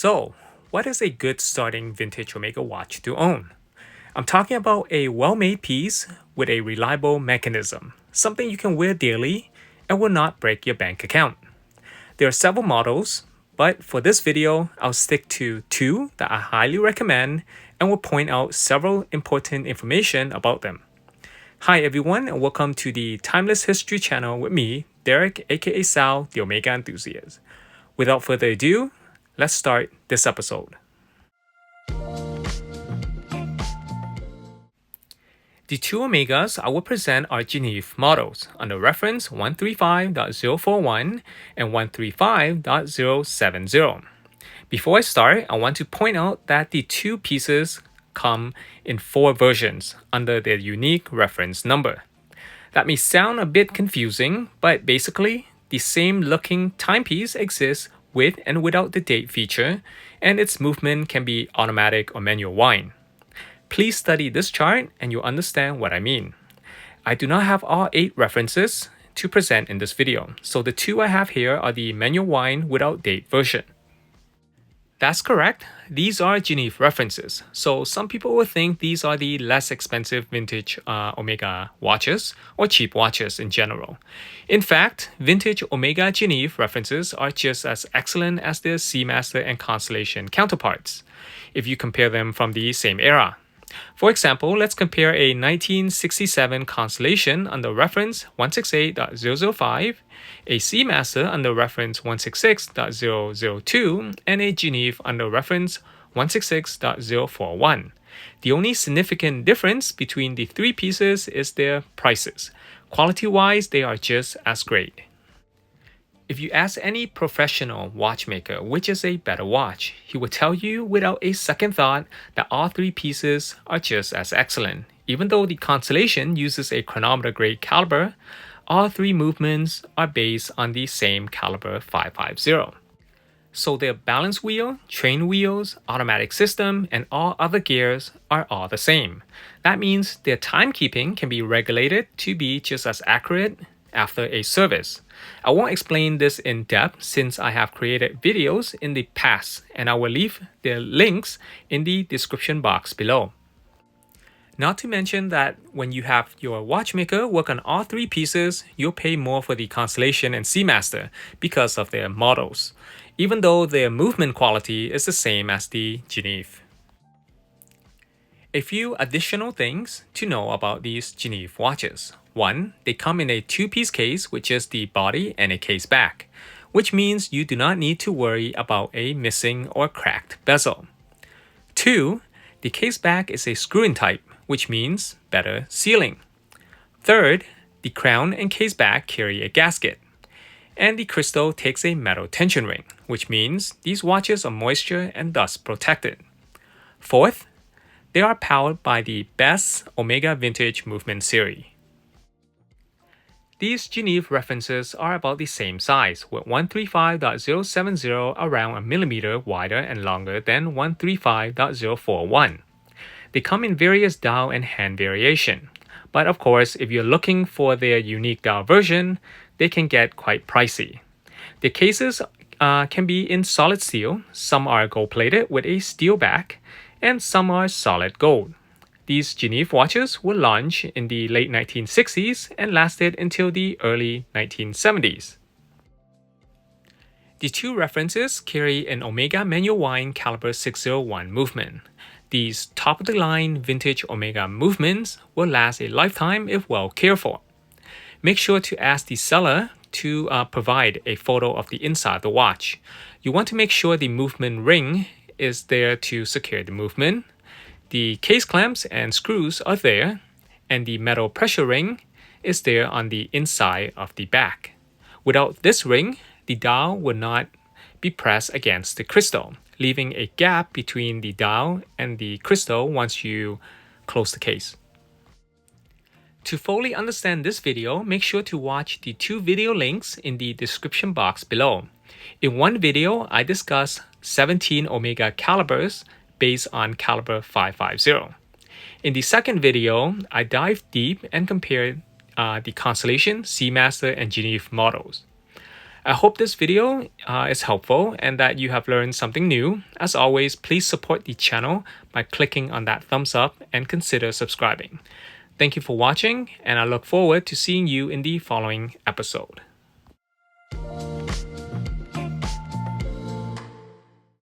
So, what is a good starting vintage Omega watch to own? I'm talking about a well-made piece with a reliable mechanism, something you can wear daily and will not break your bank account. There are several models, but for this video, I'll stick to two that I highly recommend and will point out several important information about them. Hi everyone and welcome to the Timeless History channel with me, Derek aka Sal, the Omega Enthusiast. Without further ado, let's start this episode. The two Omegas I will present are Geneve models under reference 135.041 and 135.070. Before I start, I want to point out that the two pieces come in four versions under their unique reference number. That may sound a bit confusing, but basically, the same looking timepiece exists with and without the date feature, and its movement can be automatic or manual wind. Please study this chart and you'll understand what I mean. I do not have all 8 references to present in this video, so the two I have here are the manual wind without date version. That's correct, these are Geneve references, so some people will think these are the less expensive vintage Omega watches or cheap watches in general. In fact, vintage Omega Geneve references are just as excellent as their Seamaster and Constellation counterparts, if you compare them from the same era. For example, let's compare a 1967 Constellation under reference 168.005, a Seamaster under reference 166.002, and a Geneve under reference 166.041. The only significant difference between the three pieces is their prices. Quality-wise, they are just as great. If you ask any professional watchmaker which is a better watch, he will tell you without a second thought that all three pieces are just as excellent. Even though the Constellation uses a chronometer-grade caliber, all three movements are based on the same caliber 550. So their balance wheel, train wheels, automatic system, and all other gears are all the same. That means their timekeeping can be regulated to be just as accurate after a service. I won't explain this in depth since I have created videos in the past and I will leave the links in the description box below. Not to mention that when you have your watchmaker work on all three pieces, you'll pay more for the Constellation and Seamaster because of their models, even though their movement quality is the same as the Geneve. A few additional things to know about these Geneve watches. 1. They come in a two-piece case with just the body and a case back, which means you do not need to worry about a missing or cracked bezel. 2. The case back is a screw-in type, which means better sealing. 3. The crown and case back carry a gasket. And the crystal takes a metal tension ring, which means these watches are moisture and dust protected. 4. They are powered by the best Omega Vintage Movement series. These Geneve references are about the same size, with 135.070 around a millimeter wider and longer than 135.041. They come in various dial and hand variation, but of course if you're looking for their unique dial version, they can get quite pricey. The cases can be in solid steel, some are gold-plated with a steel back, and some are solid gold. These Geneve watches were launched in the late 1960s and lasted until the early 1970s. The two references carry an Omega manual wind caliber 601 movement. These top-of-the-line vintage Omega movements will last a lifetime if well cared for. Make sure to ask the seller to provide a photo of the inside of the watch. You want to make sure the movement ring is there to secure the movement. The case clamps and screws are there, and the metal pressure ring is there on the inside of the back. Without this ring, the dial would not be pressed against the crystal, leaving a gap between the dial and the crystal once you close the case. To fully understand this video, make sure to watch the two video links in the description box below. In one video, I discuss 17 Omega calibers based on caliber 550. In the second video, I dive deep and compared the Constellation, Seamaster, and Geneve models. I hope this video is helpful and that you have learned something new. As always, please support the channel by clicking on that thumbs up and consider subscribing. Thank you for watching, and I look forward to seeing you in the following episode.